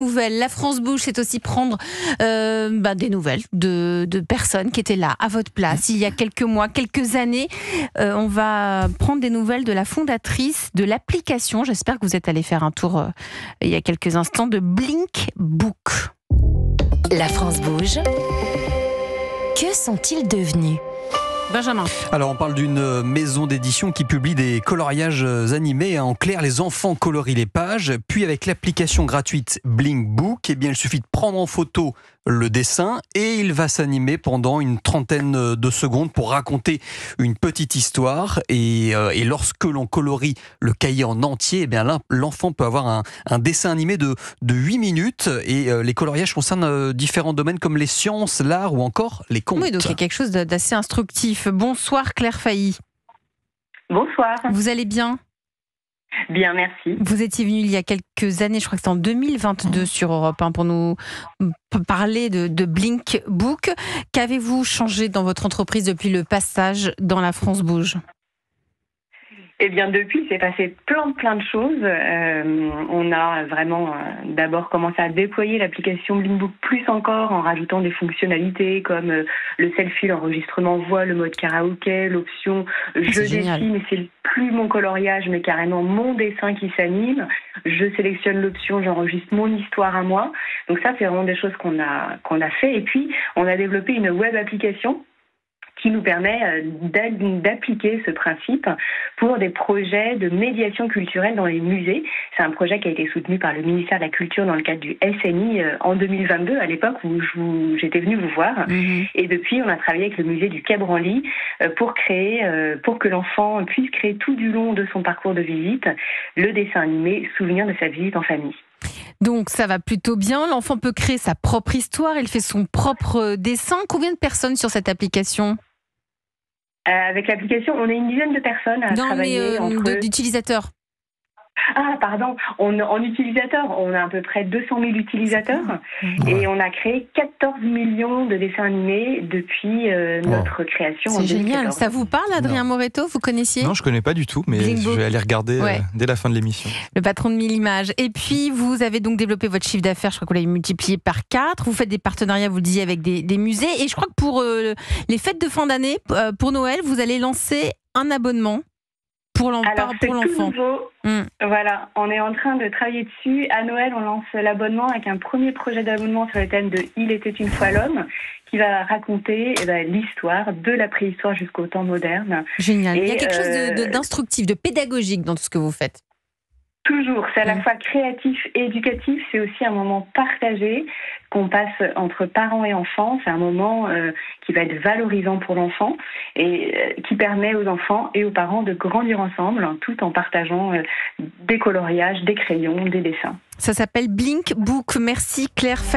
Nouvelles. La France Bouge, c'est aussi prendre des nouvelles de personnes qui étaient là, à votre place, il y a quelques mois, quelques années. On va prendre des nouvelles de la fondatrice de l'application. J'espère que vous êtes allé faire un tour il y a quelques instants de Blink Book. La France Bouge. Que sont-ils devenus ? Benjamin. Alors on parle d'une maison d'édition qui publie des coloriages animés. En clair, les enfants colorient les pages. Puis avec l'application gratuite Blink Book, il suffit de prendre en photo le dessin et il va s'animer pendant une trentaine de secondes pour raconter une petite histoire. Et lorsque l'on colorie le cahier en entier, là, l'enfant peut avoir un dessin animé de 8 minutes. Et les coloriages concernent différents domaines comme les sciences, l'art ou encore les contes. Oui, donc il y a quelque chose d'assez instructif. Bonsoir Claire Failly. Bonsoir. Vous allez bien ? Bien, merci. Vous étiez venue il y a quelques années, je crois que c'était en 2022 sur Europe 1 pour nous parler de Blink Book. Qu'avez-vous changé dans votre entreprise depuis le passage dans la France Bouge ? Eh bien, depuis, il s'est passé plein de choses. On a vraiment d'abord commencé à déployer l'application Blinkbook plus encore en rajoutant des fonctionnalités comme le selfie, l'enregistrement voix, le mode karaoké, l'option je dessine et c'est plus mon coloriage mais carrément mon dessin qui s'anime. Je sélectionne l'option, j'enregistre mon histoire à moi. Donc ça, c'est vraiment des choses qu'on a fait. Et puis, on a développé une web application qui nous permet d'appliquer ce principe pour des projets de médiation culturelle dans les musées. C'est un projet qui a été soutenu par le ministère de la Culture dans le cadre du SNI en 2022, à l'époque où j'étais venue vous voir. Et depuis, on a travaillé avec le musée du Quai Branly pour que l'enfant puisse créer tout du long de son parcours de visite le dessin animé souvenir de sa visite en famille. Donc ça va plutôt bien, l'enfant peut créer sa propre histoire, il fait son propre dessin. Combien de personnes sur cette application ? Avec l'application, on est une dizaine de personnes à travailler d'utilisateurs. Ah, pardon. En utilisateurs, on a à peu près 200 000 utilisateurs et on a créé 14 millions de dessins animés depuis notre création. C'est génial. Ça vous parle, Adrien Moretto ? Vous connaissiez ? Non, je ne connais pas du tout, mais je vais aller regarder dès la fin de l'émission. Le patron de 1000 images. Et puis, vous avez donc développé votre chiffre d'affaires, je crois que vous l'avez multiplié par 4. Vous faites des partenariats, vous le disiez, avec des musées. Et je crois que pour les fêtes de fin d'année, pour Noël, vous allez lancer un abonnement. Alors, c'est tout nouveau. Voilà, on est en train de travailler dessus. À Noël, on lance l'abonnement avec un premier projet d'abonnement sur le thème de Il était une fois l'homme, qui va raconter l'histoire de la préhistoire jusqu'au temps moderne. Génial. Il y a quelque chose d'instructif, de pédagogique dans tout ce que vous faites. Toujours, c'est à la fois créatif et éducatif, c'est aussi un moment partagé qu'on passe entre parents et enfants. C'est un moment qui va être valorisant pour l'enfant et qui permet aux enfants et aux parents de grandir ensemble tout en partageant des coloriages, des crayons, des dessins. Ça s'appelle Blink Book. Merci Claire Failly.